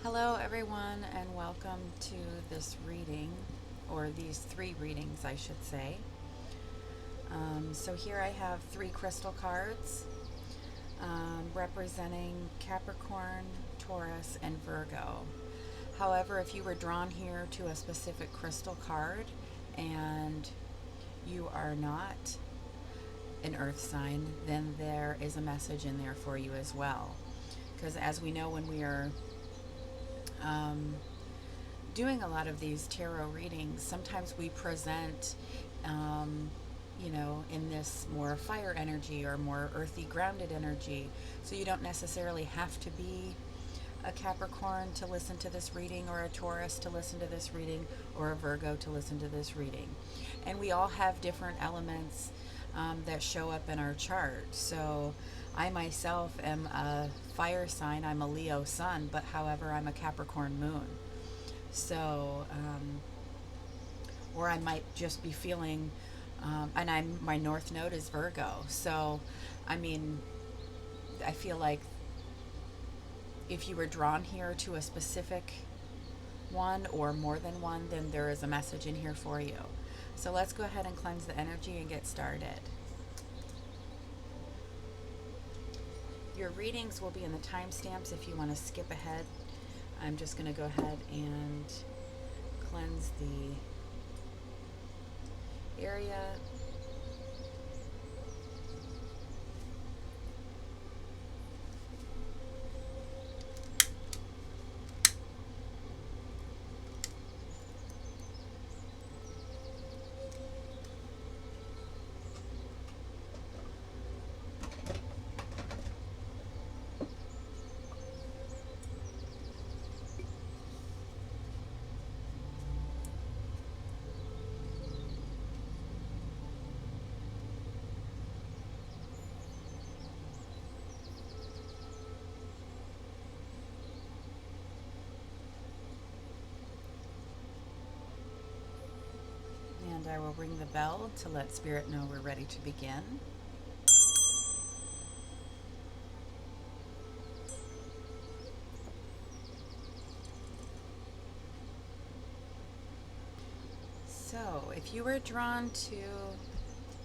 Hello, everyone, and welcome to this reading, or these three readings, I should say. So, here I have three crystal cards representing Capricorn, Taurus, and Virgo. However, if you were drawn here to a specific crystal card and you are not an earth sign, then there is a message in there for you as well. Because as we know, when we are um, doing a lot of these tarot readings, sometimes we present, in this more fire energy or more earthy, grounded energy. So you don't necessarily have to be a Capricorn to listen to this reading, or a Taurus to listen to this reading, or a Virgo to listen to this reading. And we all have different elements that show up in our chart. So I myself am a fire sign. I'm a Leo sun, but however, I'm a Capricorn moon. So, or I might just be feeling, and my North Node is Virgo. So, I mean, I feel like if you were drawn here to a specific one or more than one, then there is a message in here for you. So let's go ahead and cleanse the energy and get started. Your readings will be in the timestamps if you want to skip ahead. I'm just going to go ahead and cleanse the area. And I will ring the bell to let Spirit know we're ready to begin. So, if you were drawn to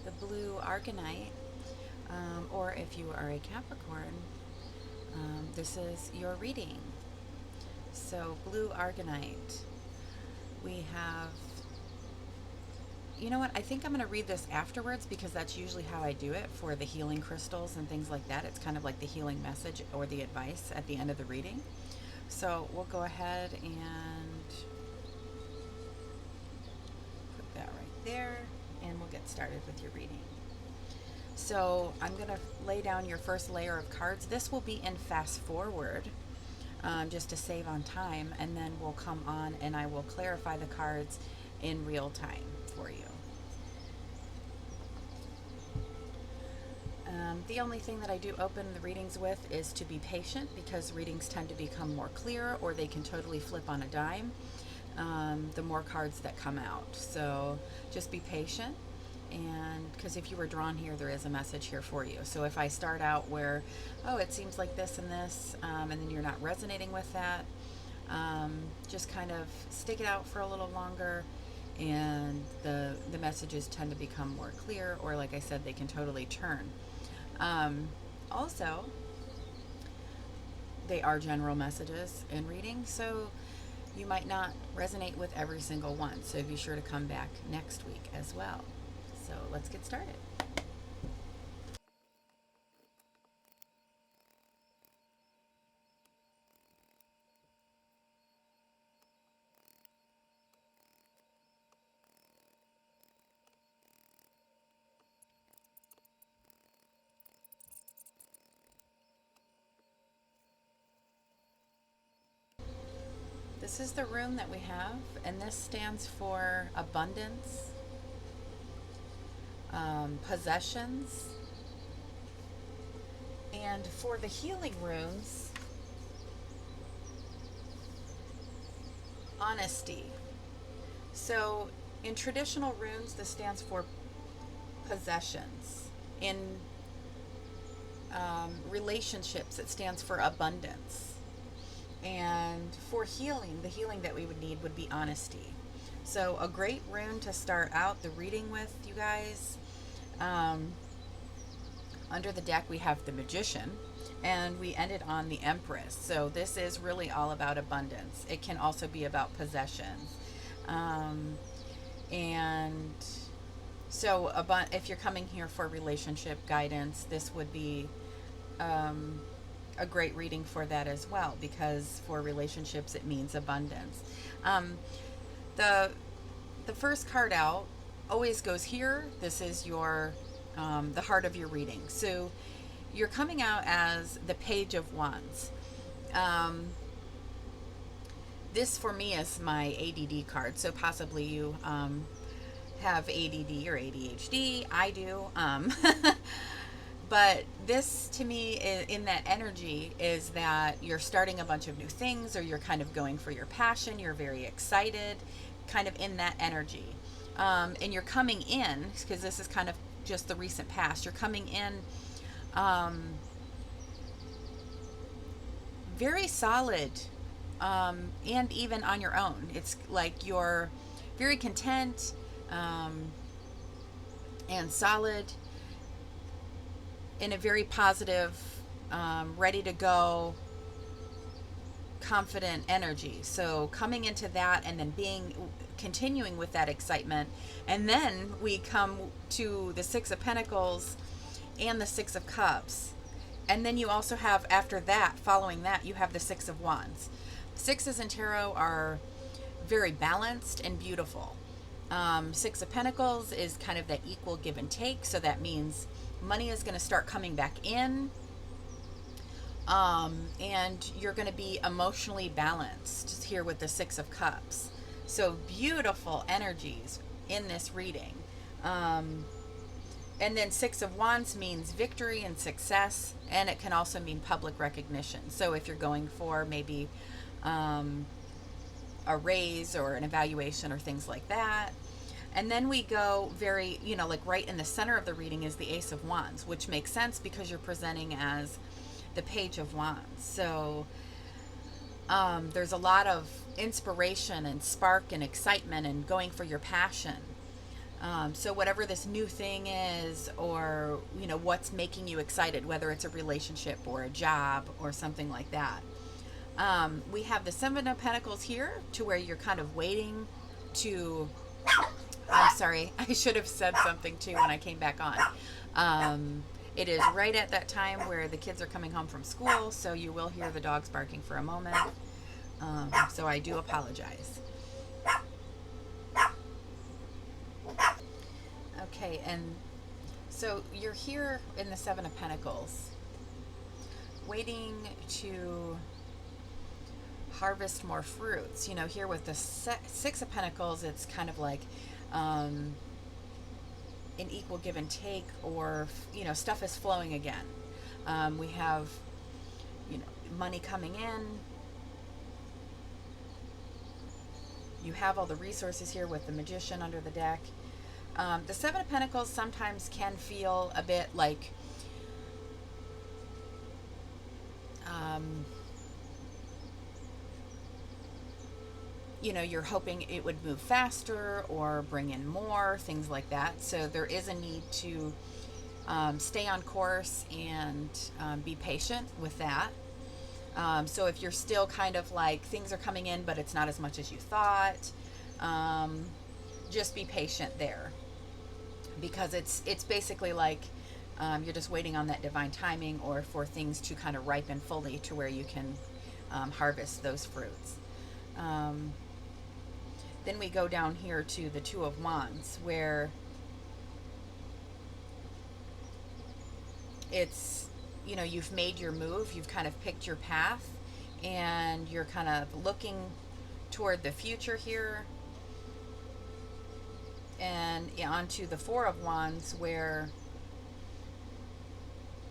the blue Arcanite, or if you are a Capricorn, this is your reading. So, blue Arcanite, we have. You know what? I think I'm going to read this afterwards because that's usually how I do it for the healing crystals and things like that. It's kind of like the healing message or the advice at the end of the reading. So we'll go ahead and put that right there, and we'll get started with your reading. So I'm going to lay down your first layer of cards. This will be in fast forward, just to save on time, and then we'll come on and I will clarify the cards in real time for you. The only thing that I do open the readings with is to be patient, because readings tend to become more clear, or they can totally flip on a dime the more cards that come out. So just be patient, and because if you were drawn here, there is a message here for you. So if I start out where, oh, it seems like this and this, and then you're not resonating with that, just kind of stick it out for a little longer, and the messages tend to become more clear, or like I said, they can totally turn. Also, they are general messages in reading, so you might not resonate with every single one. So be sure to come back next week as well. So let's get started. This is the rune that we have, and this stands for abundance, possessions, and for the healing runes, honesty. So in traditional runes, this stands for possessions. In relationships, it stands for abundance. And for healing, the healing that we would need would be honesty. So a great rune to start out the reading with, you guys. Under the deck we have the Magician, and we ended on the Empress. So this is really all about abundance. It can also be about possessions. And so if you're coming here for relationship guidance, this would be a great reading for that as well, because for relationships it means abundance. The first card out always goes here. This is your the heart of your reading. So you're coming out as the Page of Wands. This for me is my ADD card. So possibly you have ADD or ADHD. I do. But this to me in that energy is that you're starting a bunch of new things, or you're kind of going for your passion. You're very excited, kind of in that energy. And you're coming in, because this is kind of just the recent past. You're coming in very solid, and even on your own. It's like you're very content and solid, in a very positive, ready to go, confident energy. So coming into that, and then continuing with that excitement. And then we come to the Six of Pentacles and the Six of Cups. And then you also have, after that, following that, you have the Six of Wands. Sixes in tarot are very balanced and beautiful. Six of Pentacles is kind of that equal give and take. So that means money is going to start coming back in. And you're going to be emotionally balanced here with the Six of Cups. So beautiful energies in this reading. And then Six of Wands means victory and success, and it can also mean public recognition. So if you're going for maybe a raise or an evaluation or things like that. And then we go very, like right in the center of the reading is the Ace of Wands, which makes sense because you're presenting as the Page of Wands. So there's a lot of inspiration and spark and excitement and going for your passion. So whatever this new thing is, or what's making you excited, whether it's a relationship or a job or something like that. We have the Seven of Pentacles here, to where you're kind of waiting to, I'm sorry, I should have said something too when I came back on. It is right at that time where the kids are coming home from school, so you will hear the dogs barking for a moment. So I do apologize. Okay, and so you're here in the Seven of Pentacles, waiting to harvest more fruits. Here with the Six of Pentacles, it's kind of like an equal give and take, or stuff is flowing again. We have money coming in. You have all the resources here with the Magician under the deck. The Seven of Pentacles sometimes can feel a bit like you're hoping it would move faster or bring in more, things like that. So there is a need to stay on course and be patient with that. So if you're still kind of like things are coming in, but it's not as much as you thought, just be patient there, because it's basically like you're just waiting on that divine timing, or for things to kind of ripen fully to where you can harvest those fruits. Then we go down here to the Two of Wands, where it's, you've made your move, you've kind of picked your path, and you're kind of looking toward the future here. And onto the Four of Wands, where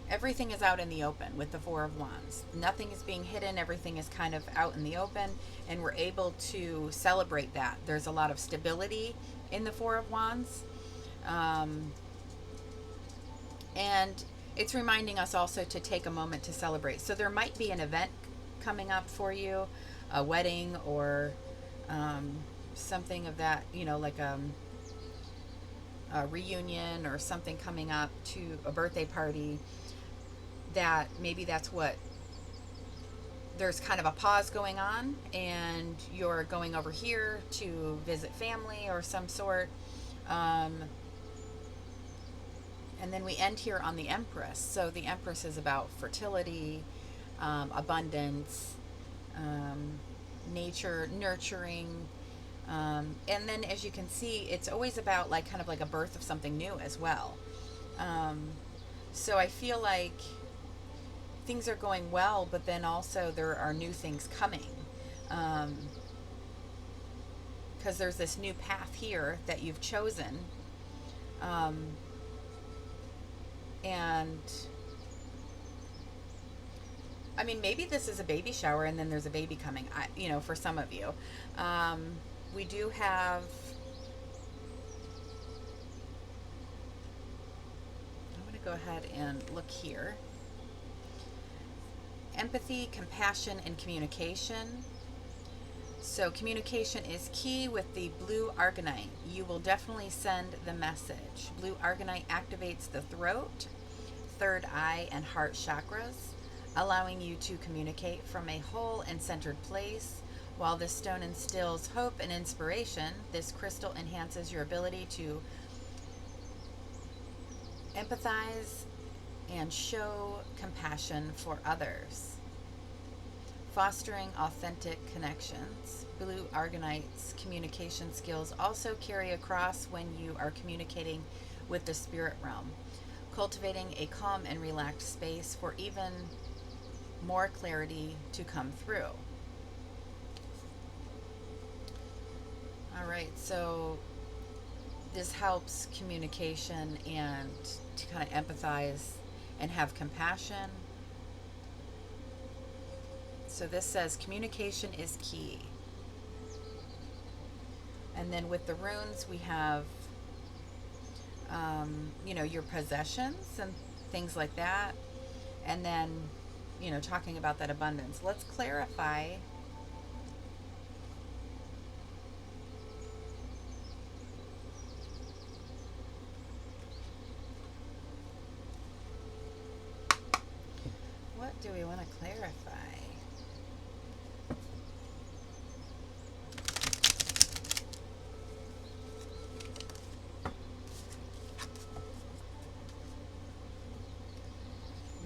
everything is out in the open with the Four of Wands. Nothing is being hidden. Everything is kind of out in the open, and we're able to celebrate that. There's a lot of stability in the Four of Wands. And it's reminding us also to take a moment to celebrate. So there might be an event coming up for you, a wedding or something of that, like a reunion or something coming up, to a birthday party, that maybe that's what there's kind of a pause going on, and you're going over here to visit family or some sort. And then we end here on the Empress. So the Empress is about fertility, abundance, nature, nurturing. And then as you can see, it's always about like kind of like a birth of something new as well. So I feel like things are going well, but then also there are new things coming. Because there's this new path here that you've chosen. And I mean, maybe this is a baby shower and then there's a baby coming, for some of you. We do have, I'm going to go ahead and look here. Empathy, compassion, and communication. So communication is key with the blue argonite. You will definitely send the message. Blue argonite activates the throat, third eye, and heart chakras, allowing you to communicate from a whole and centered place. While this stone instills hope and inspiration, this crystal enhances your ability to empathize and show compassion for others, fostering authentic connections. Blue argonite's communication skills also carry across when you are communicating with the spirit realm, cultivating a calm and relaxed space for even more clarity to come through. All right, so this helps communication and to kind of empathize and have compassion. So this says communication is key. And then with the runes, we have, your possessions and things like that. And then, talking about that abundance. Let's clarify. What do we want to clarify?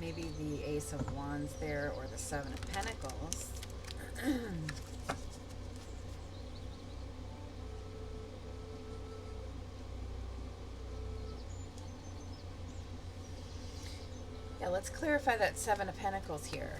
Maybe the Ace of Wands there, or the Seven of Pentacles. Yeah, let's clarify that Seven of Pentacles here.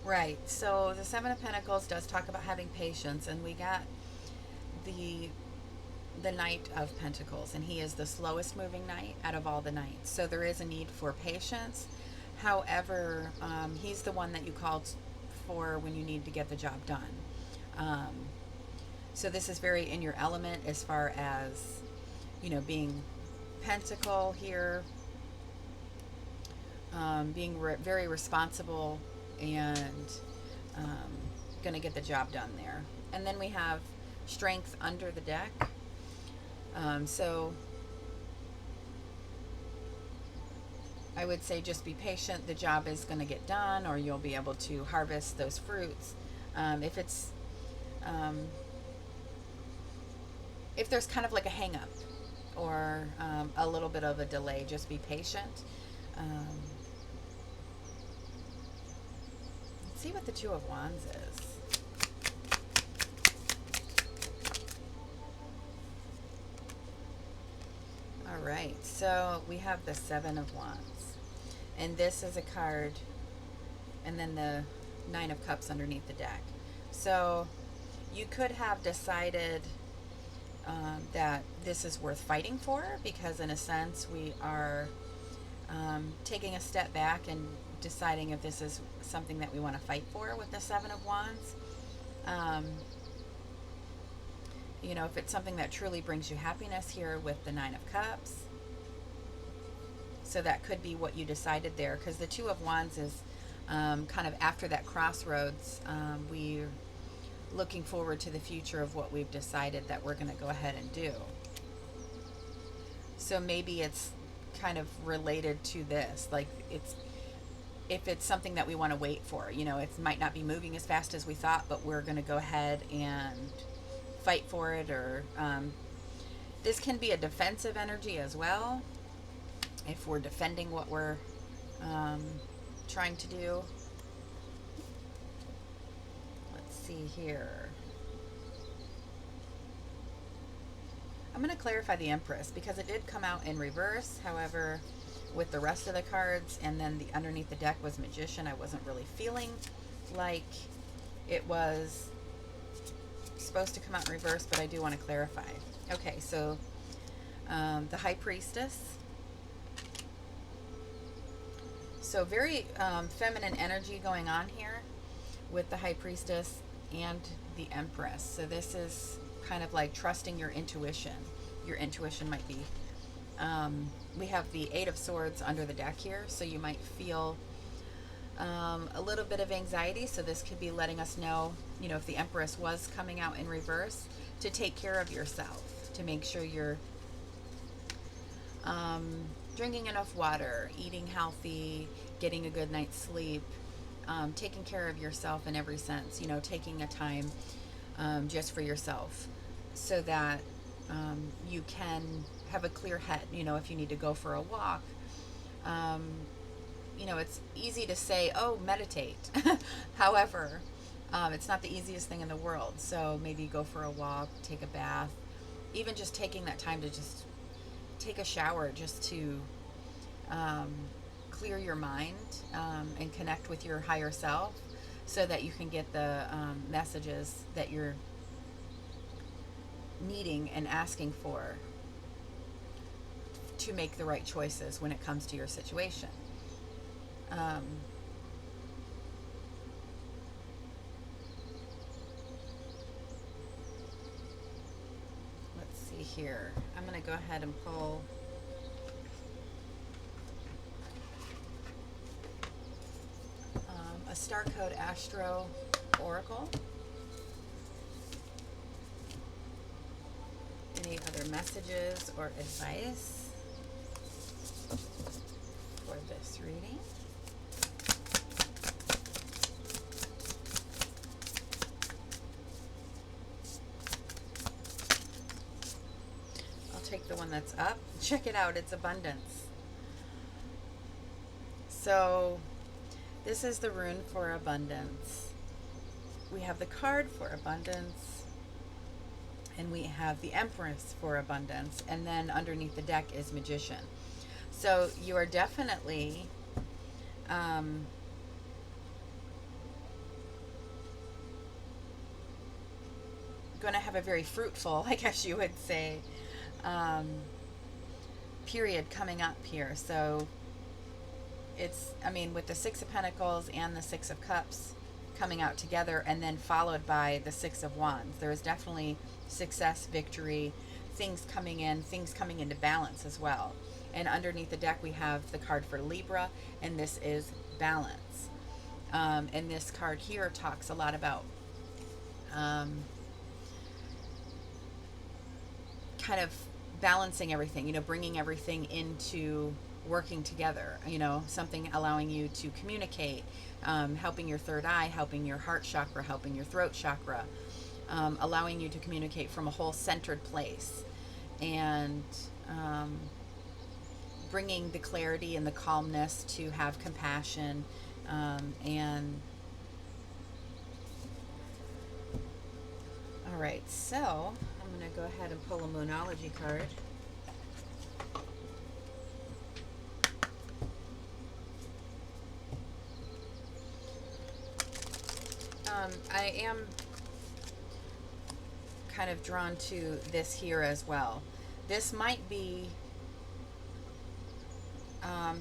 Right, so the Seven of Pentacles does talk about having patience, and we got the Knight of Pentacles, and he is the slowest moving knight out of all the knights. So there is a need for patience. However, he's the one that you called for when you need to get the job done. So this is very in your element as far as, being Pentacle here, being very responsible and going to get the job done there. And then we have Strength under the deck. So I would say just be patient. The job is going to get done, or you'll be able to harvest those fruits. If there's kind of like a hang up or a little bit of a delay, just be patient. Let's see what the Two of Wands is. All right, so we have the Seven of Wands, and this is a card, and then the Nine of Cups underneath the deck. So you could have decided that this is worth fighting for, because in a sense we are taking a step back and deciding if this is something that we want to fight for with the Seven of Wands. You know, if it's something that truly brings you happiness here with the Nine of Cups. So that could be what you decided there, because the Two of Wands is kind of after that crossroads. We're looking forward to the future of what we've decided that we're going to go ahead and do. So maybe it's kind of related to this, like if it's something that we want to wait for, you know, it might not be moving as fast as we thought, but we're going to go ahead and fight for it. Or this can be a defensive energy as well, if we're defending what we're trying to do. Let's see here. I'm going to clarify the Empress because it did come out in reverse. However, with the rest of the cards, and then the underneath the deck was Magician, I wasn't really feeling like it was supposed to come out in reverse, but I do want to clarify. Okay, so the High Priestess. So very feminine energy going on here with the High Priestess and the Empress. So this is kind of like trusting your intuition. Your intuition might be. We have the Eight of Swords under the deck here, so you might feel a little bit of anxiety. So this could be letting us know, you know, if the Empress was coming out in reverse, to take care of yourself, to make sure you're drinking enough water, eating healthy, getting a good night's sleep, taking care of yourself in every sense, you know, taking a time just for yourself, so that you can have a clear head, you know, if you need to go for a walk. You know, it's easy to say, oh, meditate. However, it's not the easiest thing in the world. So maybe go for a walk, take a bath, even just taking that time to just take a shower, just to clear your mind and connect with your higher self, so that you can get the messages that you're needing and asking for to make the right choices when it comes to your situation. Let's see here. I'm going to go ahead and pull a Star Code Astro Oracle. Any other messages or advice for this reading? I'll take the one that's up. Check it out, it's abundance. So this is the rune for abundance. We have the card for abundance, and we have the Empress for abundance, and then underneath the deck is Magician. So you are definitely going to have a very fruitful, I guess you would say, period coming up here. So it's, I mean, with the Six of Pentacles and the Six of Cups coming out together, and then followed by the Six of Wands, there is definitely success, victory, things coming in, things coming into balance as well. And underneath the deck we have the card for Libra, and this is balance. And this card here talks a lot about kind of balancing everything, you know, bringing everything into working together, you know, something allowing you to communicate, helping your third eye, helping your heart chakra, helping your throat chakra, allowing you to communicate from a whole centered place, and bringing the clarity and the calmness to have compassion, and all right, so I'm going to go ahead and pull a Moonology card. I am kind of drawn to this here as well. This might be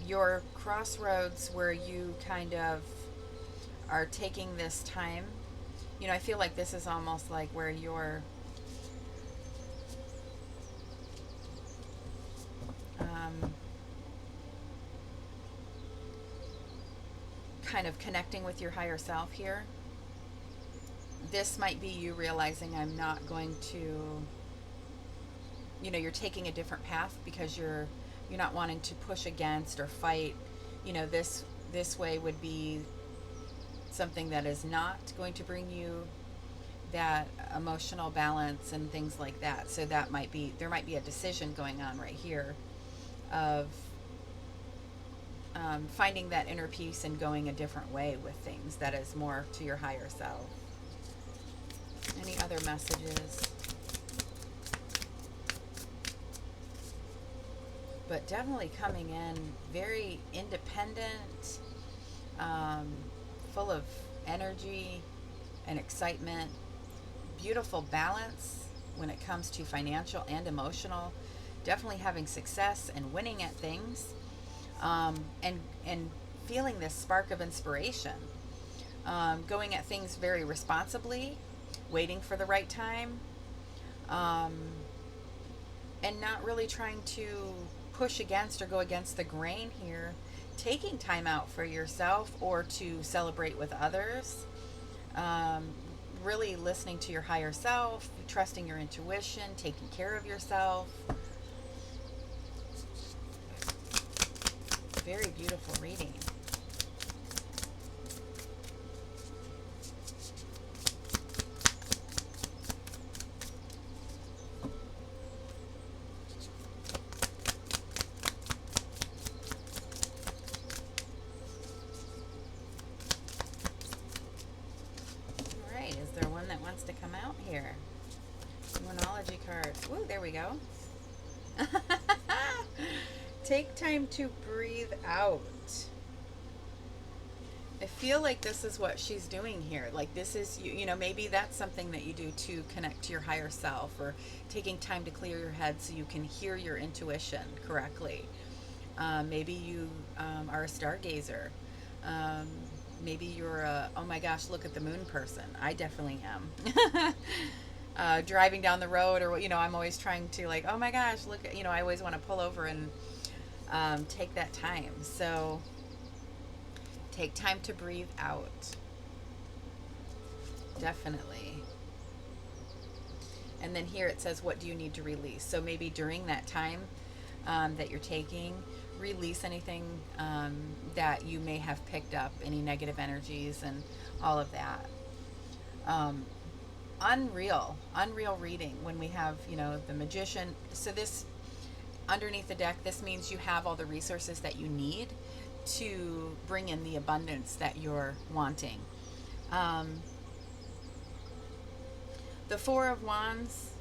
your crossroads where you kind of are taking this time. You know, I feel like this is almost like where you're kind of connecting with your higher self here. This might be you realizing I'm not going to, you know, you're taking a different path because you're not wanting to push against or fight. You know, this way would be something that is not going to bring you that emotional balance and things like that. So that might be, there might be a decision going on right here of finding that inner peace and going a different way with things that is more to your higher self. Any other messages? But definitely coming in very independent, full of energy and excitement, beautiful balance when it comes to financial and emotional, definitely having success and winning at things, and feeling this spark of inspiration, going at things very responsibly, waiting for the right time, and not really trying to push against or go against the grain here, taking time out for yourself or to celebrate with others, really listening to your higher self, trusting your intuition, taking care of yourself. Very beautiful reading. To come out here. Numerology cards. Ooh, there we go. Take time to breathe out. I feel like this is what she's doing here. Like this is, you know, maybe that's something that you do to connect to your higher self, or taking time to clear your head so you can hear your intuition correctly. Maybe you are a stargazer. Maybe you're a, oh my gosh, look at the moon person. I definitely am. Driving down the road, or, you know, I'm always trying to, like, oh my gosh, look, you know, I always want to pull over and take that time. So take time to breathe out. Definitely. And then here it says, what do you need to release? So maybe during that time that you're taking, release anything that you may have picked up, any negative energies and all of that. Unreal reading when we have, you know, the Magician. So this, underneath the deck, this means you have all the resources that you need to bring in the abundance that you're wanting. The Four of Wands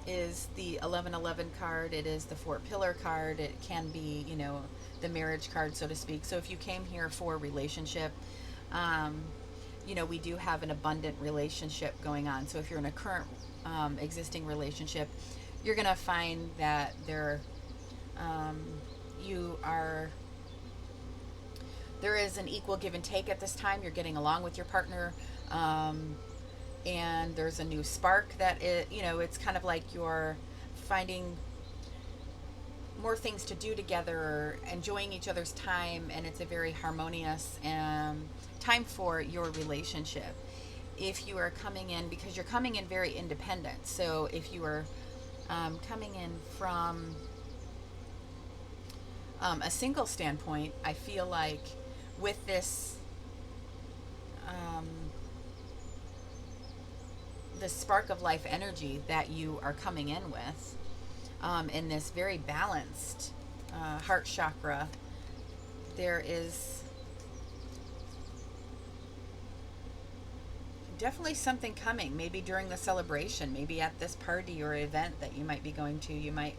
is the 1111 card. It is the Four Pillar card. It can be, you know, the marriage card, so to speak. So if you came here for a relationship, you know, we do have an abundant relationship going on. So if you're in a current existing relationship, you're going to find that there is an equal give and take at this time. You're getting along with your partner. And there's a new spark that you know, it's kind of like you're finding more things to do together, or enjoying each other's time, and it's a very harmonious time for your relationship. If you are coming in, because you're coming in very independent, so if you are coming in from a single standpoint, I feel like with this the spark of life energy that you are coming in with, in this very balanced heart chakra, there is definitely something coming. Maybe during the celebration, maybe at this party or event that you might be going to, you might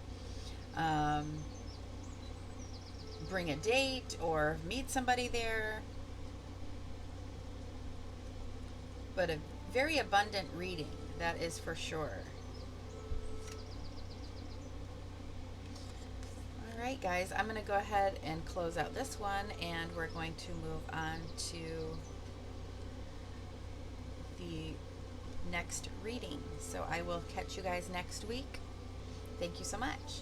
bring a date or meet somebody there. But Very abundant reading, that is for sure. All right, guys, I'm going to go ahead and close out this one, and we're going to move on to the next reading. So I will catch you guys next week. Thank you so much.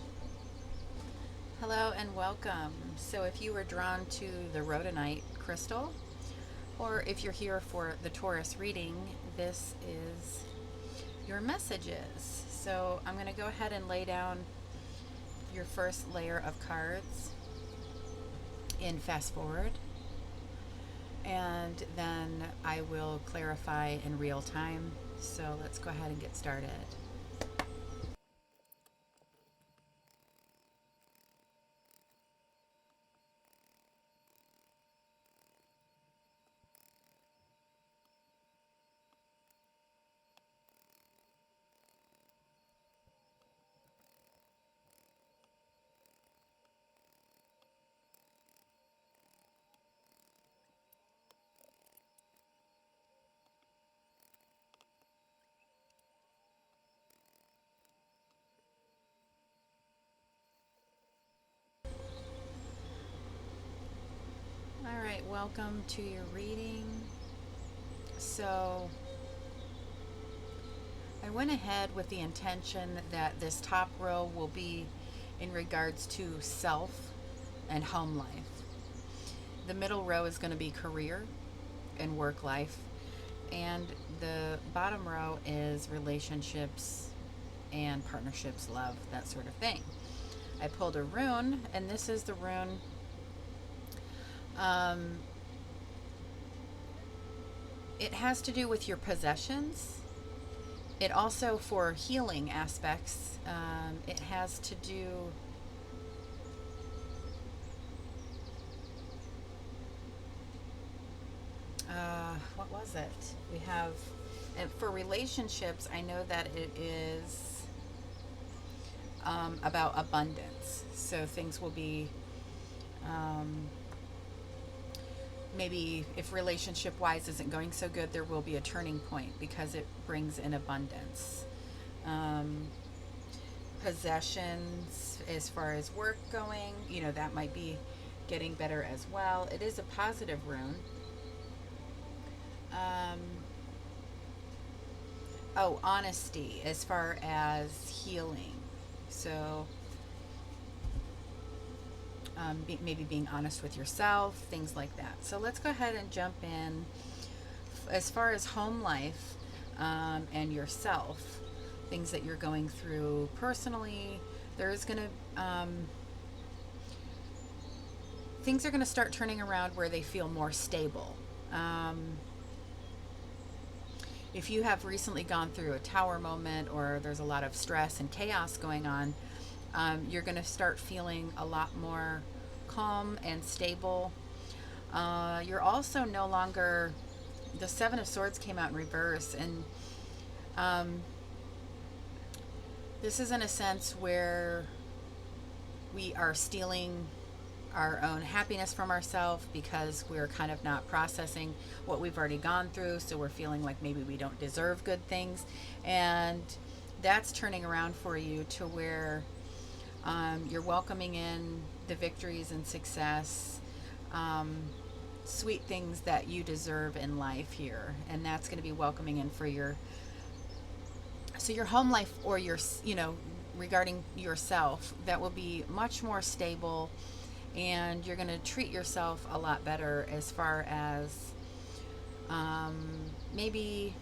Hello and welcome. So if you were drawn to the rhodonite crystal, or if you're here for the Taurus reading, this is your messages. So I'm going to go ahead and lay down your first layer of cards in fast forward, and then I will clarify in real time. So let's go ahead and get started. All right, welcome to your reading. So I went ahead with the intention that this top row will be in regards to self and home life. The middle row is going to be career and work life, and the bottom row is relationships and partnerships, love, that sort of thing. I pulled a rune, and this is the rune it has to do with your possessions. It also, for healing aspects, it has to do what was it? We have, and for relationships, I know that it is about abundance. So things will be maybe if relationship wise isn't going so good, there will be a turning point because it brings in abundance. Possessions, as far as work going, that might be getting better as well. It is a positive rune. Honesty, as far as healing. So maybe being honest with yourself, things like that. So let's go ahead and jump in. As far as home life and yourself, things that you're going through personally, there's going to, things are going to start turning around where they feel more stable. If you have recently gone through a tower moment, or there's a lot of stress and chaos going on, you're going to start feeling a lot more calm and stable. You're also no longer, the Seven of Swords came out in reverse, and this is in a sense where we are stealing our own happiness from ourselves because we're kind of not processing what we've already gone through. So we're feeling like maybe we don't deserve good things. And that's turning around for you to where you're welcoming in the victories and success, sweet things that you deserve in life here. And that's going to be welcoming in for your home life, or your, regarding yourself, that will be much more stable, and you're going to treat yourself a lot better as far as maybe,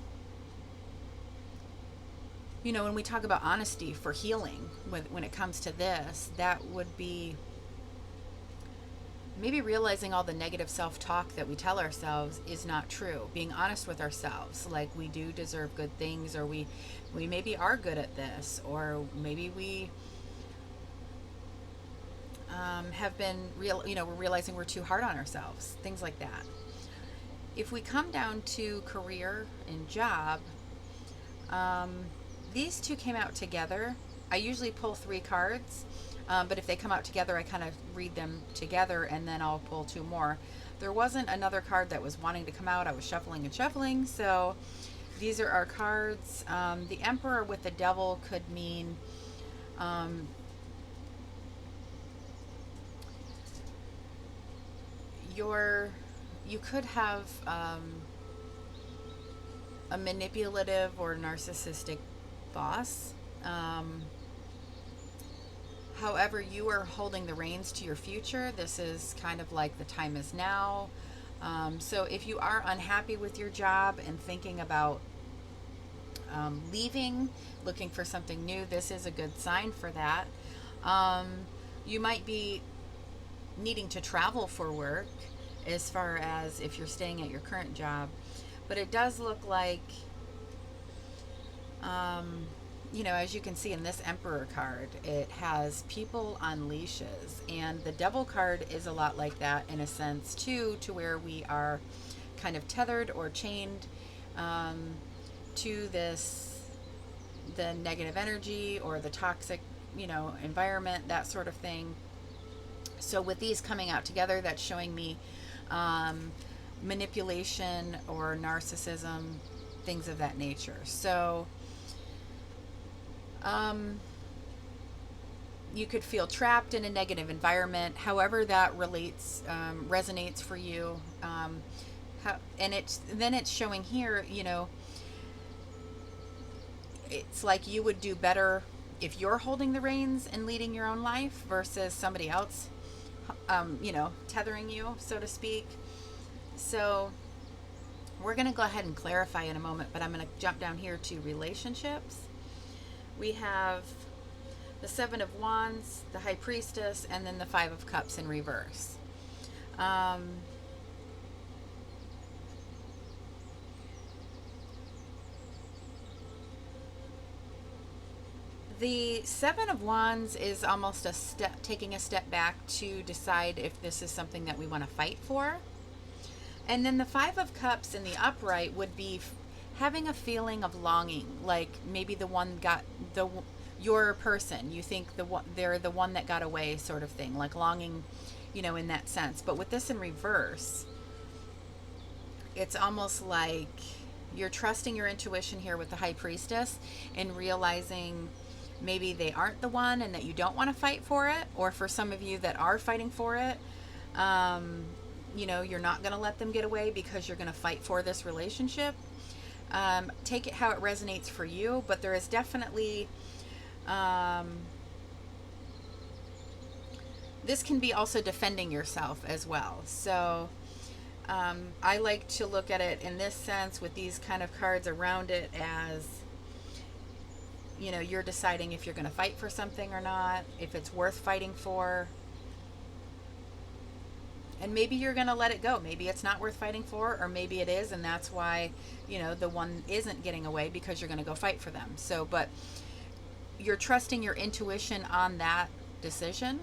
when we talk about honesty for healing, when it comes to this, that would be maybe realizing all the negative self-talk that we tell ourselves is not true. Being honest with ourselves, like we do deserve good things, or we maybe are good at this, or maybe we have been we're realizing we're too hard on ourselves, things like that. If we come down to career and job, these two came out together. I usually pull 3 cards, but if they come out together, I kind of read them together, and then I'll pull 2 more. There wasn't another card that was wanting to come out. I was shuffling and shuffling, so these are our cards. The Emperor with the Devil could mean um, you could have a manipulative or narcissistic boss. However, you are holding the reins to your future. This is kind of like the time is now. So if you are unhappy with your job and thinking about leaving, looking for something new, this is a good sign for that. You might be needing to travel for work as far as if you're staying at your current job. But it does look like, as you can see in this Emperor card, it has people on leashes. And the Devil card is a lot like that in a sense, too, to where we are kind of tethered or chained to the negative energy or the toxic, environment, that sort of thing. So with these coming out together, that's showing me manipulation or narcissism, things of that nature. So you could feel trapped in a negative environment, however that resonates for you. And it's showing here, it's like you would do better if you're holding the reins and leading your own life versus somebody else, tethering you, so to speak. So we're going to go ahead and clarify in a moment, but I'm going to jump down here to relationships. We have the Seven of Wands, the High Priestess, and then the Five of Cups in reverse. The Seven of Wands is almost taking a step back to decide if this is something that we want to fight for. And then the Five of Cups in the upright would be having a feeling of longing, like maybe your person, you think they're the one that got away, sort of thing, like longing, in that sense. But with this in reverse, it's almost like you're trusting your intuition here with the High Priestess and realizing maybe they aren't the one and that you don't want to fight for it. Or for some of you that are fighting for it, you're not going to let them get away because you're going to fight for this relationship. Take it how it resonates for you, but there is definitely this can be also defending yourself as well. So I like to look at it in this sense with these kind of cards around it as, you're deciding if you're going to fight for something or not, if it's worth fighting for. And maybe you're going to let it go. Maybe it's not worth fighting for, or maybe it is, and that's why, the one isn't getting away, because you're going to go fight for them. So, but you're trusting your intuition on that decision.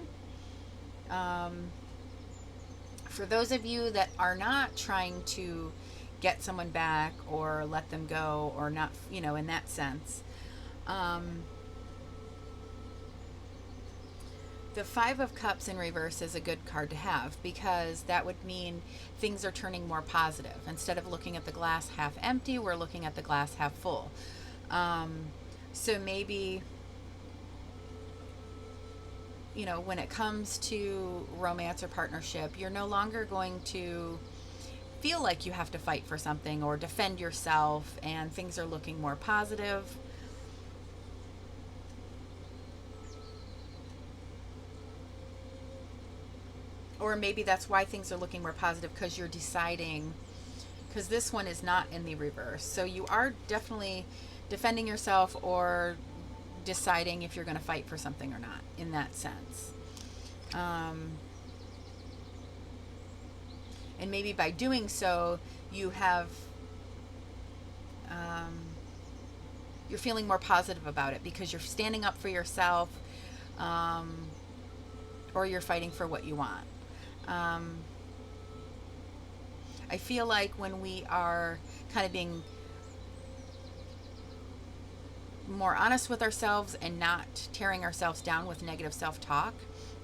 For those of you that are not trying to get someone back or let them go, or not, in that sense, the Five of Cups in reverse is a good card to have, because that would mean things are turning more positive. Instead of looking at the glass half empty, we're looking at the glass half full. So maybe, when it comes to romance or partnership, you're no longer going to feel like you have to fight for something or defend yourself, and things are looking more positive. Or maybe that's why things are looking more positive, because you're deciding, because this one is not in the reverse. So you are definitely defending yourself or deciding if you're going to fight for something or not, in that sense. And maybe by doing so, you have, you're feeling more positive about it because you're standing up for yourself, or you're fighting for what you want. I feel like when we are kind of being more honest with ourselves and not tearing ourselves down with negative self-talk,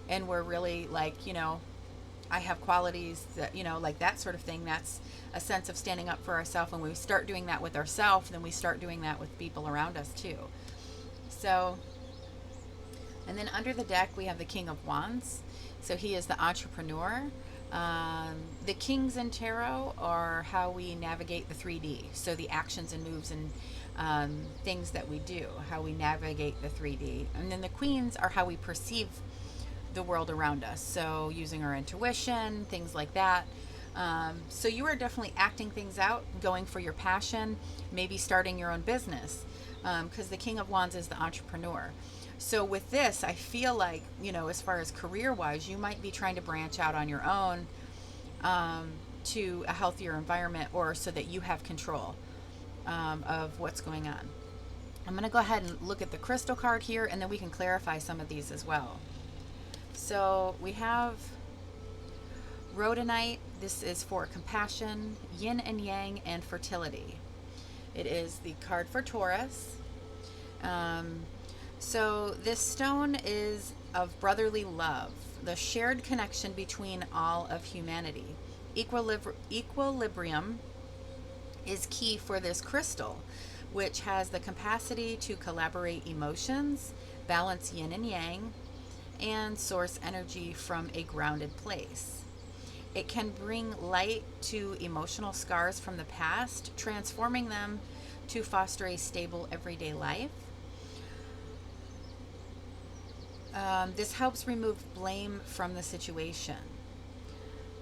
and we're really like, I have qualities that, like that sort of thing. That's a sense of standing up for ourselves. When we start doing that with ourselves, then we start doing that with people around us too. So, and then under the deck, we have the King of Wands. So he is the entrepreneur. The kings in tarot are how we navigate the 3D. So the actions and moves and things that we do, how we navigate the 3D. And then the queens are how we perceive the world around us. So using our intuition, things like that. So you are definitely acting things out, going for your passion, maybe starting your own business, because the King of Wands is the entrepreneur. So with this, I feel like, as far as career-wise, you might be trying to branch out on your own to a healthier environment, or so that you have control of what's going on. I'm going to go ahead and look at the crystal card here, and then we can clarify some of these as well. So we have rhodonite. This is for compassion, yin and yang, and fertility. It is the card for Taurus. So this stone is of brotherly love, the shared connection between all of humanity. Equilibrium is key for this crystal, which has the capacity to collaborate emotions, balance yin and yang, and source energy from a grounded place. It can bring light to emotional scars from the past, transforming them to foster a stable everyday life. This helps remove blame from the situation,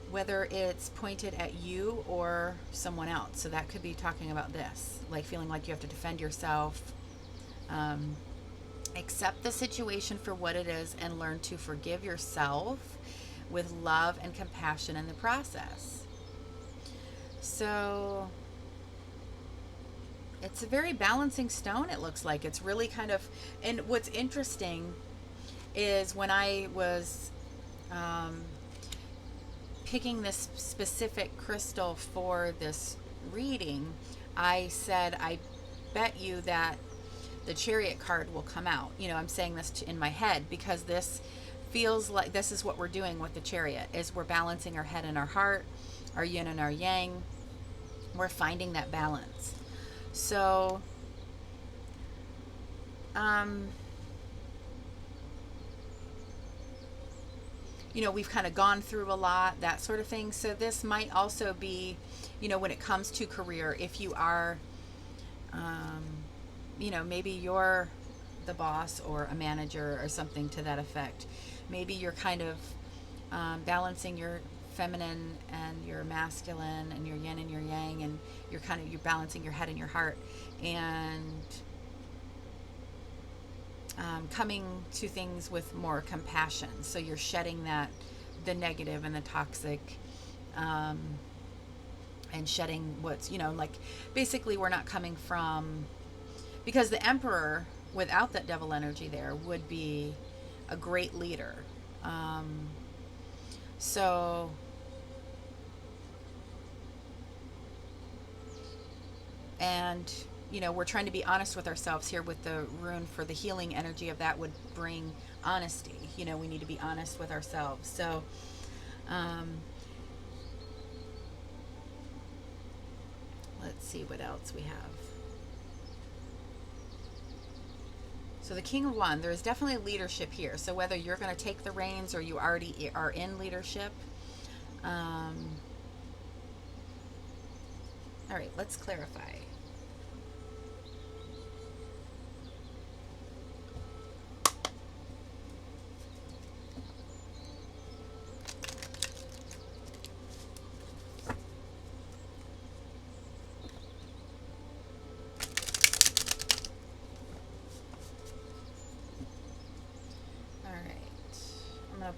whether it's pointed at you or someone else. So that could be talking about this, like feeling like you have to defend yourself. Accept the situation for what it is and learn to forgive yourself with love and compassion in the process. So it's a very balancing stone, it looks like. It's really kind of, and what's interesting is when I was picking this specific crystal for this reading, I said, I bet you that the Chariot card will come out. I'm saying this in my head because this feels like this is what we're doing with the Chariot, is we're balancing our head and our heart, our yin and our yang. We're finding that balance. So, we've kind of gone through a lot, that sort of thing. So this might also be, when it comes to career, if you are, maybe you're the boss or a manager or something to that effect. Maybe you're kind of balancing your feminine and your masculine and your yin and your yang, and you're balancing your head and your heart, and coming to things with more compassion. So you're shedding the negative and the toxic, and shedding what's, basically we're not coming from, because the Emperor, without that devil energy there, would be a great leader. So and we're trying to be honest with ourselves here with the rune for the healing energy of that would bring honesty. We need to be honest with ourselves. So let's see what else we have. So the King of Wands, there is definitely leadership here. So whether you're going to take the reins or you already are in leadership. All right, let's clarify.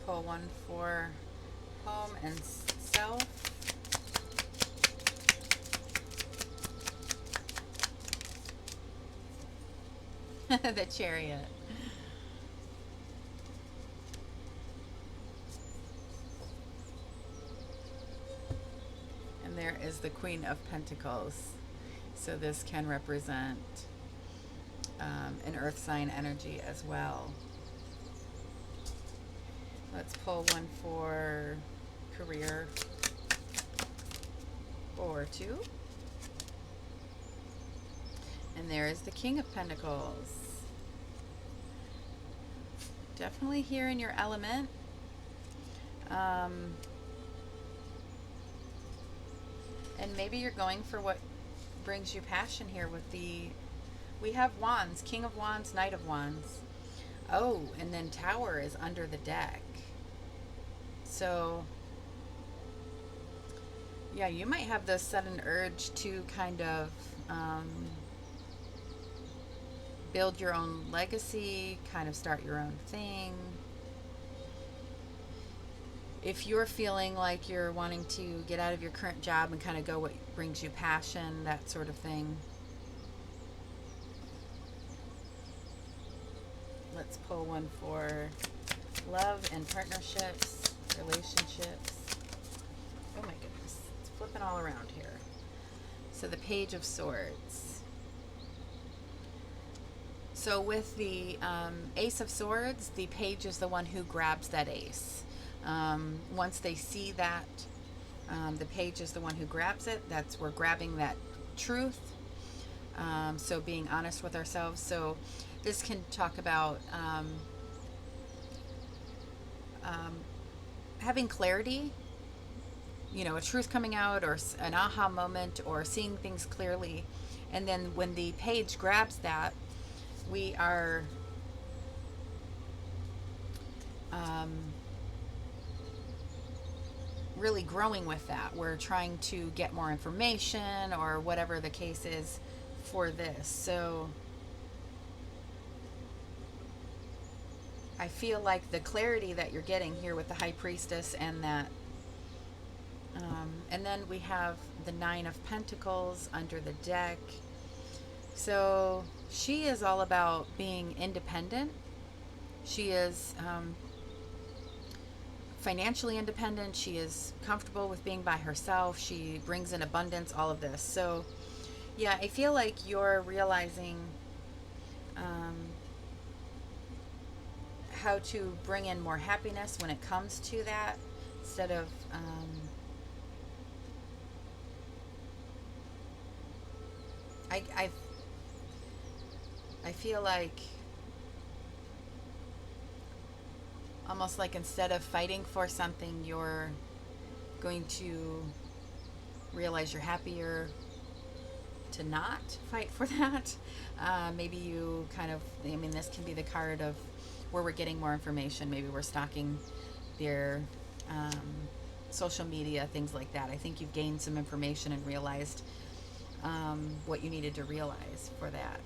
Pull one for home and self. The Chariot. And there is the Queen of Pentacles. So this can represent an earth sign energy as well. Let's pull one for career, or 2. And there is the King of Pentacles. Definitely here in your element. And maybe you're going for what brings you passion here with we have Wands, King of Wands, Knight of Wands. Oh, and then Tower is under the deck. So, yeah, you might have this sudden urge to kind of build your own legacy, kind of start your own thing. If you're feeling like you're wanting to get out of your current job and kind of go what brings you passion, that sort of thing. Let's pull one for love and partnerships, relationships. Oh my goodness, it's flipping all around here. So the Page of Swords. So with the Ace of Swords, the page is the one who grabs that ace. Once they see that the page is the one who grabs it, we're grabbing that truth. So being honest with ourselves. So this can talk about having clarity, a truth coming out, or an aha moment, or seeing things clearly. And then when the page grabs that, we are really growing with that. We're trying to get more information, or whatever the case is for this. So I feel like the clarity that you're getting here with the High Priestess and that, and then we have the Nine of Pentacles under the deck. So she is all about being independent. She is financially independent. She is comfortable with being by herself. She brings in abundance, all of this. So yeah, I feel like you're realizing how to bring in more happiness when it comes to that, instead of I feel like almost like instead of fighting for something, you're going to realize you're happier to not fight for that. Maybe you kind of, this can be the card of where we're getting more information. Maybe we're stalking their social media, things like that. I think you've gained some information and realized what you needed to realize for that.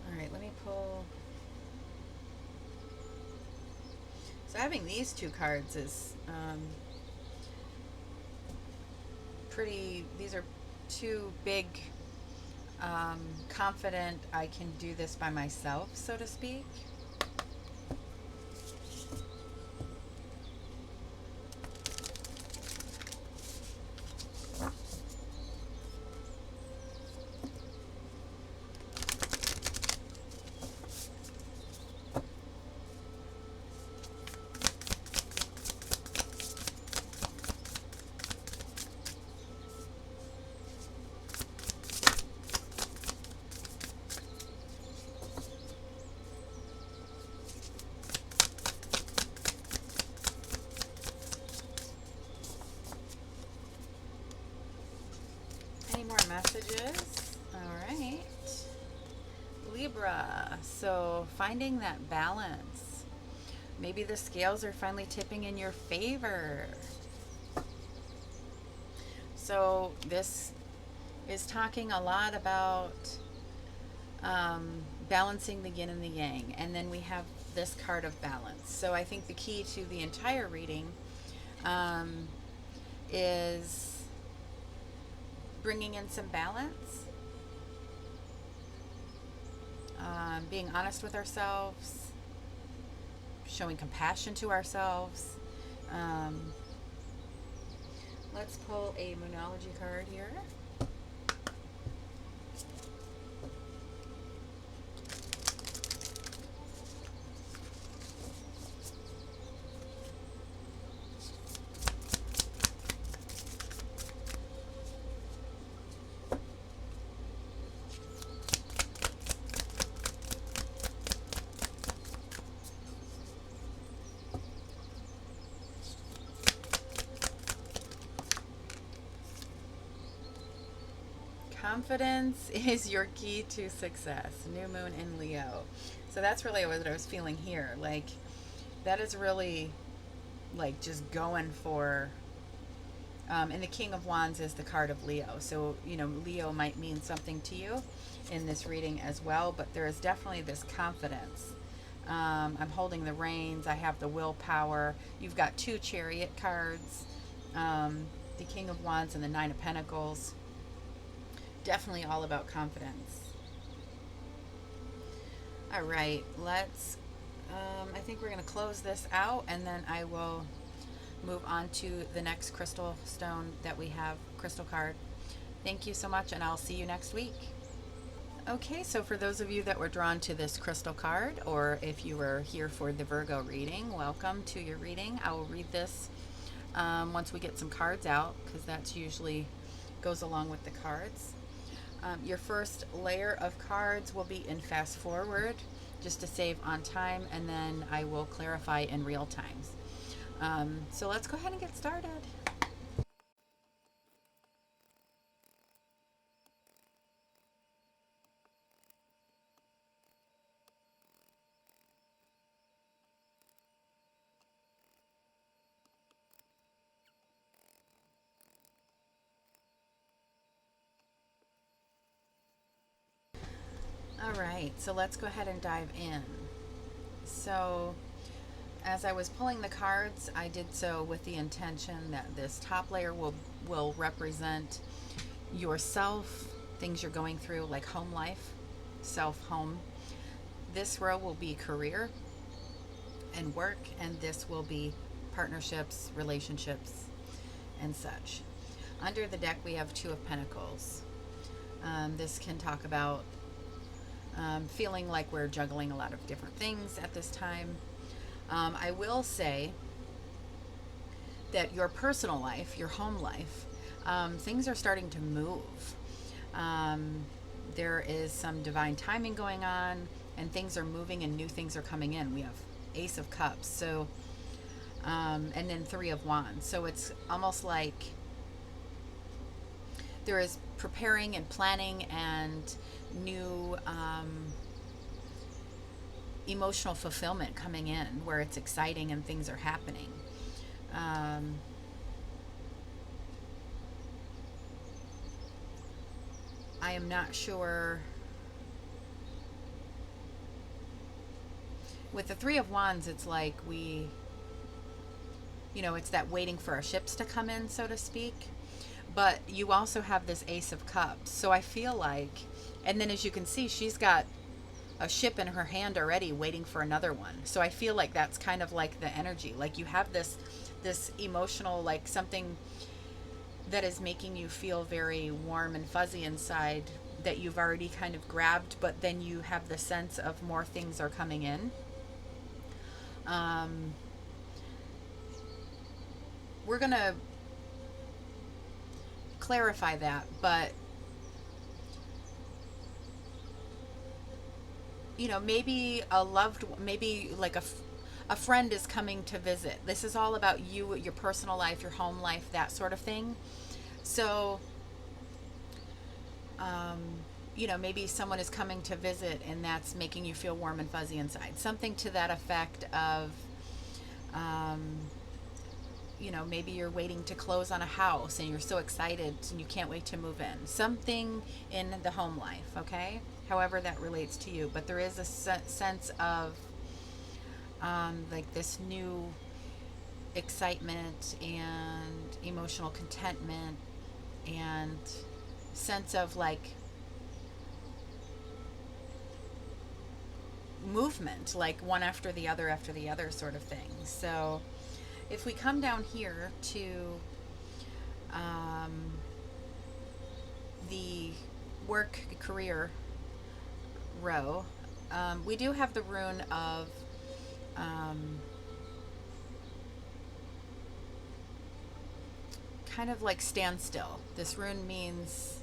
All right, let me pull. So having these two cards is these are two big, confident, I can do this by myself, so to speak. Any more messages? All right. Libra. So finding that balance. Maybe the scales are finally tipping in your favor. So this is talking a lot about balancing the yin and the yang. And then we have this card of balance. So I think the key to the entire reading is bringing in some balance, being honest with ourselves, showing compassion to ourselves. Let's pull a Moonology card here. confidence is your key to success. New moon in Leo. So that's really what I was feeling here. Like, that is really like just going for. And the King of Wands is the card of Leo. So, Leo might mean something to you in this reading as well, but there is definitely this confidence. I'm holding the reins. I have the willpower. You've got two Chariot cards, the King of Wands and the Nine of Pentacles. Definitely all about confidence. All right, I think we're going to close this out, and then I will move on to the next crystal stone that we have, crystal card. Thank you so much, and I'll see you next week. Okay, so for those of you that were drawn to this crystal card, or if you were here for the Virgo reading, welcome to your reading. I will read this once we get some cards out, because that's usually goes along with the cards. Your first layer of cards will be in fast forward, just to save on time, and then I will clarify in real times. So let's go ahead and get started. All right, so let's go ahead and dive in. So as I was pulling the cards, I did so with the intention that this top layer will represent yourself, things you're going through, like home life, self-home. This row will be career and work, and this will be partnerships, relationships, and such. Under the deck, we have Two of Pentacles. This can talk about feeling like we're juggling a lot of different things at this time. I will say that your personal life, your home life, things are starting to move. There is some divine timing going on, and things are moving and new things are coming in. We have Ace of Cups, so and then Three of Wands. So it's almost like there is preparing and planning and new emotional fulfillment coming in, where it's exciting and things are happening. I am not sure. With the Three of Wands, it's like it's that waiting for our ships to come in, so to speak. But you also have this Ace of Cups. So I feel like, and then as you can see, she's got a ship in her hand already waiting for another one. So I feel like that's kind of like the energy. Like you have this emotional, like something that is making you feel very warm and fuzzy inside that you've already kind of grabbed, but then you have the sense of more things are coming in. We're going to clarify that, but maybe maybe like a friend is coming to visit. This is all about you, your personal life, your home life, that sort of thing. So maybe someone is coming to visit, and that's making you feel warm and fuzzy inside, something to that effect of maybe you're waiting to close on a house and you're so excited and you can't wait to move in. Something in the home life, okay? However that relates to you. But there is a sense of like this new excitement and emotional contentment and sense of like movement, like one after the other sort of thing. So if we come down here to the work career row, we do have the rune of kind of like standstill. This rune means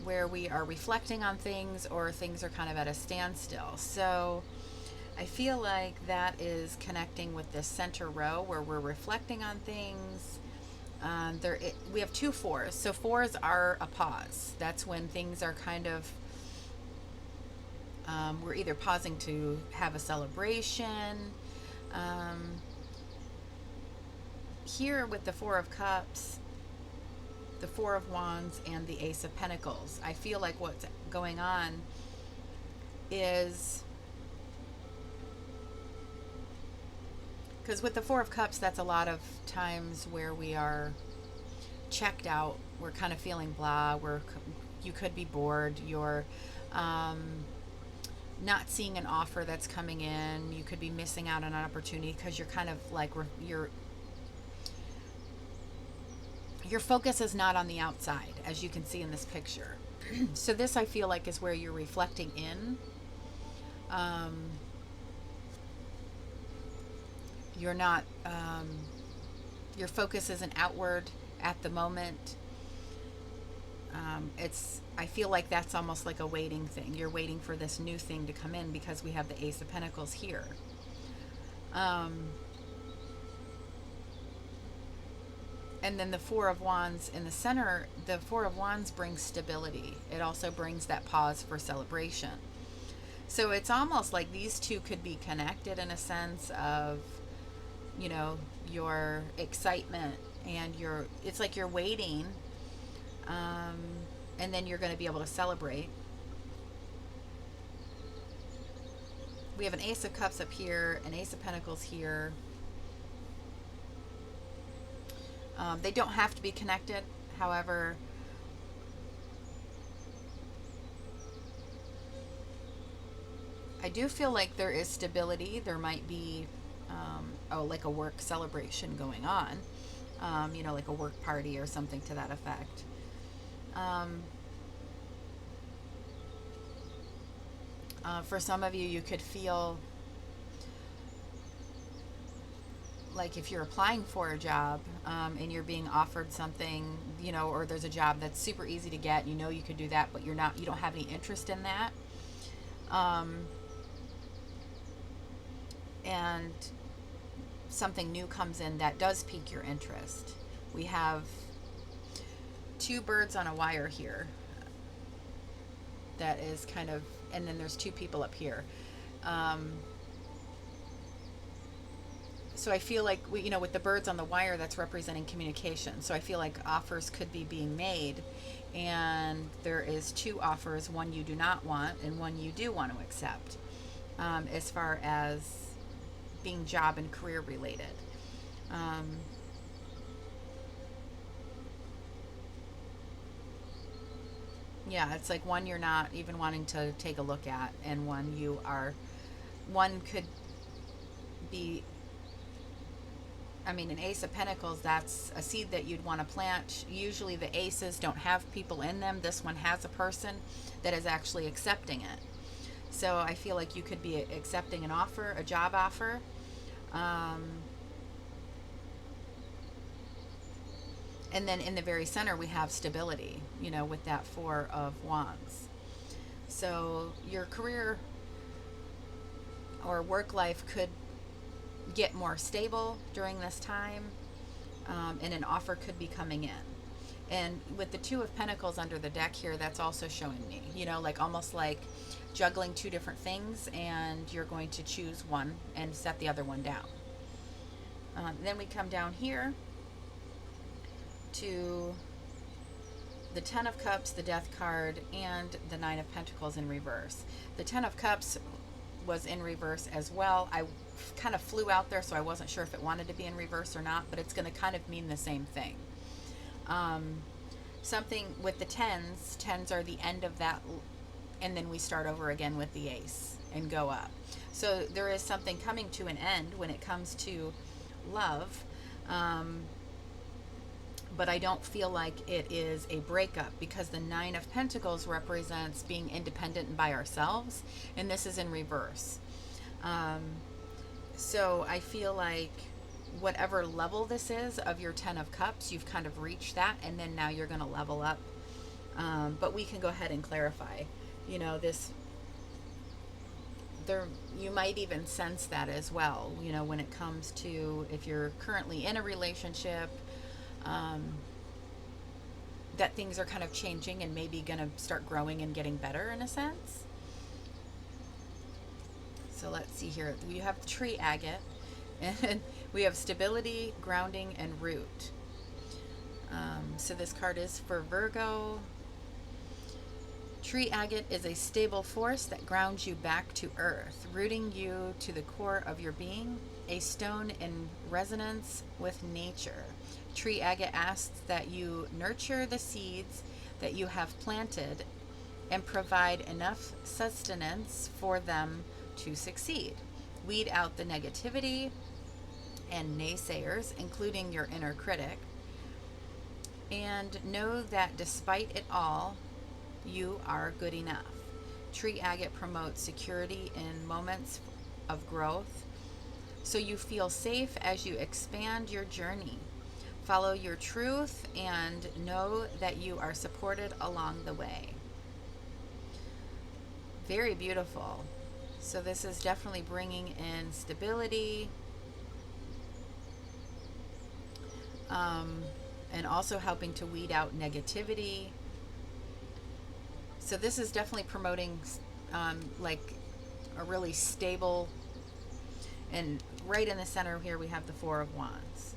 where we are reflecting on things, or things are kind of at a standstill. So I feel like that is connecting with this center row where we're reflecting on things. We have two fours. So fours are a pause. That's when things are kind of, we're either pausing to have a celebration. Here with the Four of Cups, the Four of Wands, and the Ace of Pentacles, I feel like what's going on is, because with the Four of Cups, that's a lot of times where we are checked out. We're kind of feeling blah. You could be bored. You're not seeing an offer that's coming in. You could be missing out on an opportunity because you're kind of like your focus is not on the outside, as you can see in this picture. So this, I feel like, is where you're reflecting in. You're not, your focus isn't outward at the moment. I feel like that's almost like a waiting thing. You're waiting for this new thing to come in because we have the Ace of Pentacles here. And then the Four of Wands in the center, the Four of Wands brings stability. It also brings that pause for celebration. So it's almost like these two could be connected in a sense of, you know, your excitement and it's like you're waiting, and then you're going to be able to celebrate. We have an Ace of Cups up here, an Ace of Pentacles here. They don't have to be connected. However, I do feel like there is stability. There might be, like a work celebration going on, like a work party or something to that effect. For some of you, you could feel like if you're applying for a job, and you're being offered something, or there's a job that's super easy to get, you could do that, but you don't have any interest in that. And something new comes in that does pique your interest. We have two birds on a wire here. That is kind of, and then there's two people up here. So I feel like with the birds on the wire, that's representing communication. So I feel like offers could be being made, and there is two offers, one you do not want and one you do want to accept, as far as being job and career related. Yeah, it's like one you're not even wanting to take a look at, and one could be, an Ace of Pentacles, that's a seed that you'd want to plant. Usually the aces don't have people in them. This one has a person that is actually accepting it. So I feel like you could be accepting an offer, a job offer. And then in the very center, we have stability, with that Four of Wands. So your career or work life could get more stable during this time, and an offer could be coming in. And with the Two of Pentacles under the deck here, that's also showing me, like almost like juggling two different things, and you're going to choose one and set the other one down. Then we come down here to the Ten of Cups, the Death card, and the Nine of Pentacles in reverse. The Ten of Cups was in reverse as well. I kind of flew out there, so I wasn't sure if it wanted to be in reverse or not, but it's going to kind of mean the same thing. Something with the tens are the end of that, and then we start over again with the ace and go up. So there is something coming to an end when it comes to love, but I don't feel like it is a breakup, because the Nine of Pentacles represents being independent and by ourselves, and this is in reverse. So I feel like whatever level this is of your Ten of Cups, you've kind of reached that, and then now you're going to level up. But we can go ahead and clarify, you might even sense that as well, when it comes to if you're currently in a relationship, that things are kind of changing and maybe going to start growing and getting better in a sense. So let's see here. We have tree agate, and we have stability, grounding, and root. So this card is for Virgo. Tree agate is a stable force that grounds you back to earth, rooting you to the core of your being, a stone in resonance with nature. Tree agate asks that you nurture the seeds that you have planted and provide enough sustenance for them to succeed. Weed out the negativity and naysayers, including your inner critic, and know that despite it all, you are good enough. Tree agate promotes security in moments of growth, so you feel safe as you expand your journey. Follow your truth and know that you are supported along the way. Very beautiful. So this is definitely bringing in stability, and also helping to weed out negativity. So this is definitely promoting like a really stable, and right in the center here we have the Four of Wands.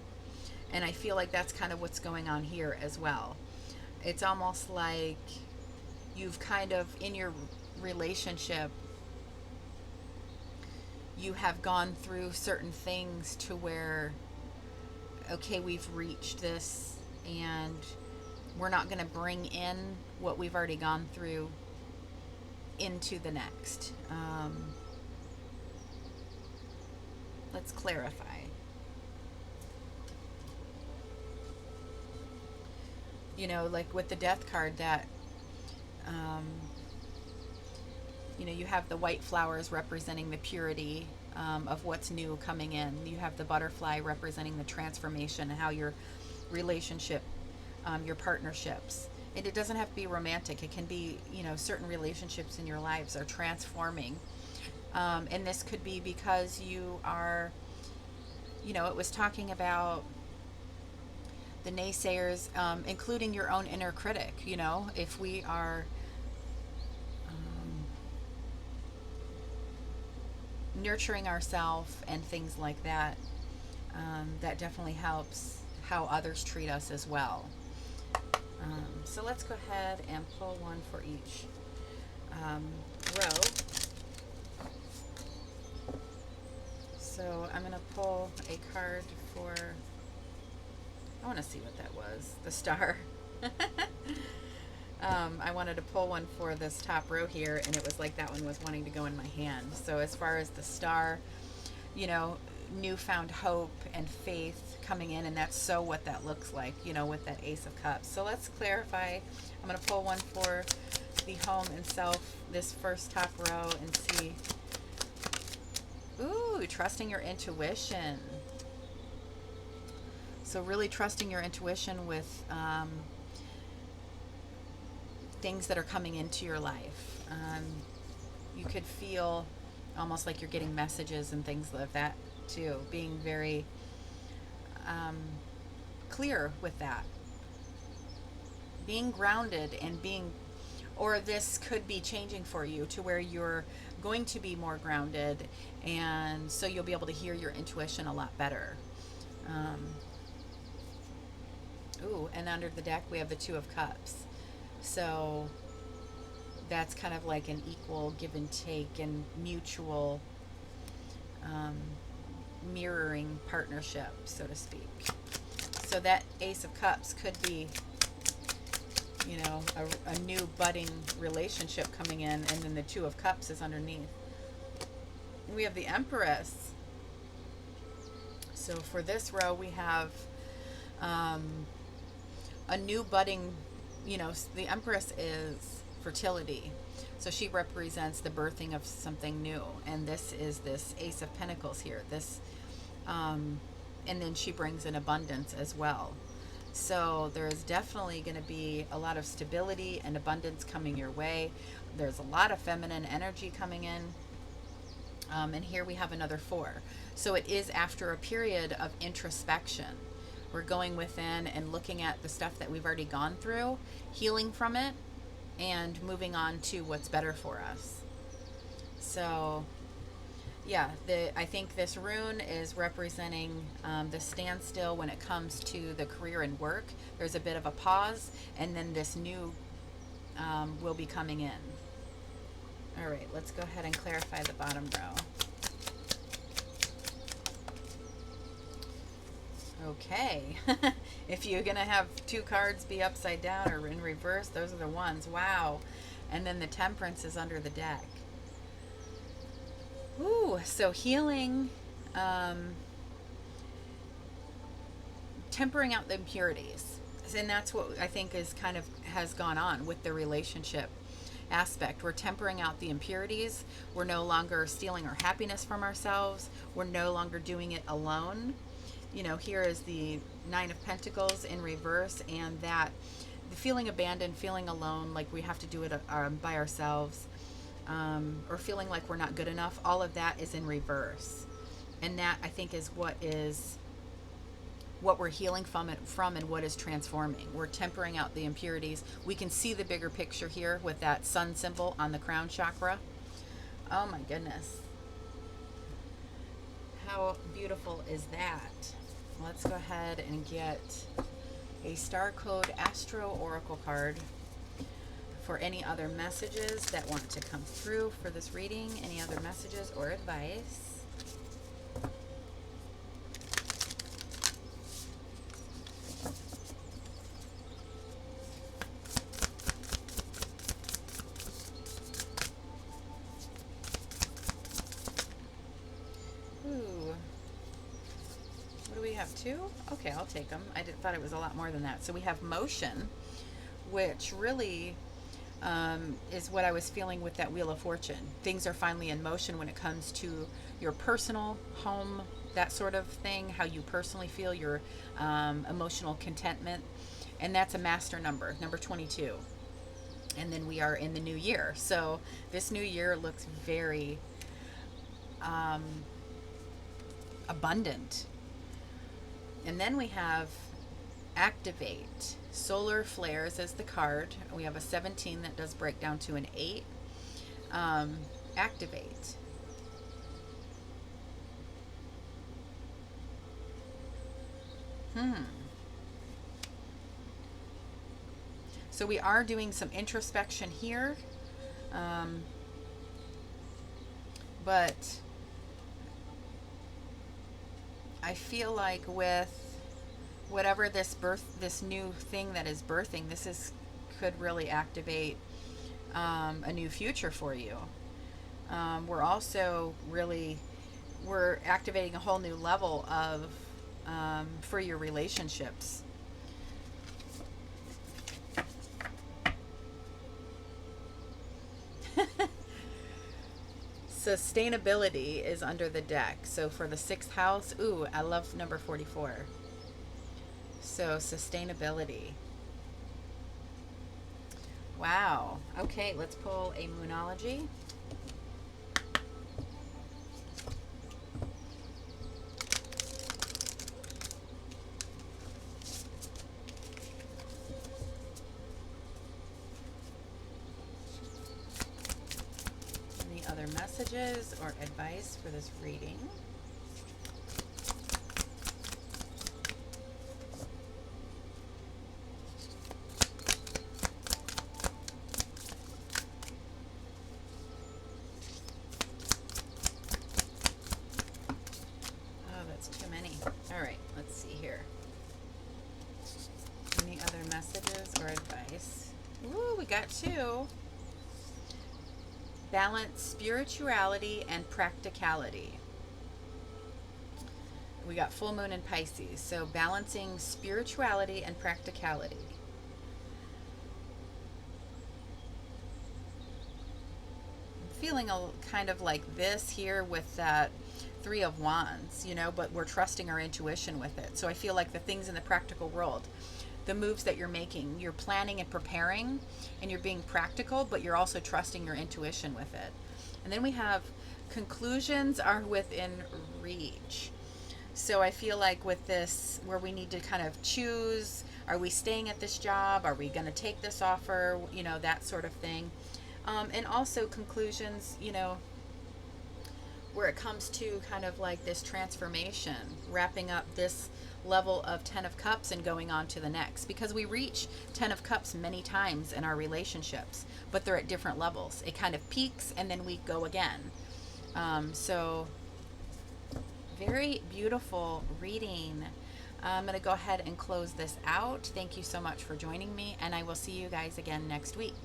And I feel like that's kind of what's going on here as well. It's almost like you've kind of, in your relationship, you have gone through certain things to where, okay, we've reached this and we're not going to bring in what we've already gone through into the next. Let's clarify. You know, like with the Death card, that you know, you have the white flowers representing the purity of what's new coming in. You have the butterfly representing the transformation, how your relationship, your partnerships, and it doesn't have to be romantic. It can be, you know, certain relationships in your lives are transforming. And this could be because you are, you know, it was talking about the naysayers, including your own inner critic. You know, if we are nurturing ourselves and things like that, that definitely helps how others treat us as well. So let's go ahead and pull one for each row. So I'm going to pull a card for, I want to see what that was, the Star. I wanted to pull one for this top row here, and it was like that one was wanting to go in my hand. So as far as the Star, you know, newfound hope and faith coming in, and that's so what that looks like, you know, with that Ace of Cups. So let's clarify. I'm going to pull one for the home and self, this first top row, and see. Ooh, trusting your intuition. So really trusting your intuition with things that are coming into your life. You could feel almost like you're getting messages and things like that too. Being very clear with that. Being grounded and being, or this could be changing for you to where you're going to be more grounded, and so you'll be able to hear your intuition a lot better. Ooh, and under the deck we have the Two of Cups. So that's kind of like an equal give and take and mutual mirroring partnership, so to speak. So that Ace of Cups could be, you know, a new budding relationship coming in, and then the Two of Cups is underneath. We have the Empress. So for this row we have a new budding, you know, the Empress is fertility. So she represents the birthing of something new. And this is this Ace of Pentacles here. This, and then she brings in abundance as well. So there is definitely going to be a lot of stability and abundance coming your way. There's a lot of feminine energy coming in. And here we have another 4. So it is after a period of introspection. We're going within and looking at the stuff that we've already gone through, healing from it, and moving on to what's better for us. So, yeah, I think this rune is representing the standstill when it comes to the career and work. There's a bit of a pause, and then this new will be coming in. All right, let's go ahead and clarify the bottom row. Okay. If you're going to have two cards be upside down or in reverse, those are the ones. Wow. And then the Temperance is under the deck. Ooh, so healing, tempering out the impurities. And that's what I think is kind of has gone on with the relationship aspect. We're tempering out the impurities. We're no longer stealing our happiness from ourselves. We're no longer doing it alone. You know, here is the Nine of Pentacles in reverse, and that the feeling abandoned, feeling alone, like we have to do it by ourselves, or feeling like we're not good enough. All of that is in reverse, and that I think is what we're healing from and what is transforming. We're tempering out the impurities. We can see the bigger picture here with that sun symbol on the crown chakra. Oh my goodness. How beautiful is that? Let's go ahead and get a Star Code Astro Oracle card for any other messages that want to come through for this reading. Any other messages or advice? Two? Okay, I'll take them. I thought it was a lot more than that. So we have motion, which really is what I was feeling with that Wheel of Fortune. Things are finally in motion when it comes to your personal home, that sort of thing, how you personally feel, your emotional contentment. And that's a master number, number 22. And then we are in the new year. So this new year looks very abundant. And then we have activate. Solar flares as the card. We have a 17 that does break down to an 8. Activate. So we are doing some introspection here. But I feel like with whatever this new thing that is birthing, could really activate a new future for you. We're also we're activating a whole new level of for your relationships. Sustainability is under the deck. So for the 6th house, ooh, I love number 44. So sustainability. Wow. Okay, let's pull a Moonology. Other messages or advice for this reading? Oh, that's too many. All right, let's see here. Any other messages or advice? Ooh, we got 2. Balance spirituality and practicality. We got full moon in Pisces, so balancing spirituality and practicality. I'm feeling kind of like this here with that 3 of Wands, but we're trusting our intuition with it. So I feel like the things in the practical world, the moves that you're making, you're planning and preparing, and you're being practical, but you're also trusting your intuition with it. And then we have conclusions are within reach. So I feel like with this, where we need to kind of choose, are we staying at this job? Are we going to take this offer? You know, that sort of thing. And also conclusions, you know, where it comes to kind of like this transformation, wrapping up this level of 10 of cups and going on to the next, because we reach 10 of cups many times in our relationships, but they're at different levels. It kind of peaks and then we go again. So very beautiful reading. I'm going to go ahead and close this out. Thank you so much for joining me, and I will see you guys again next week.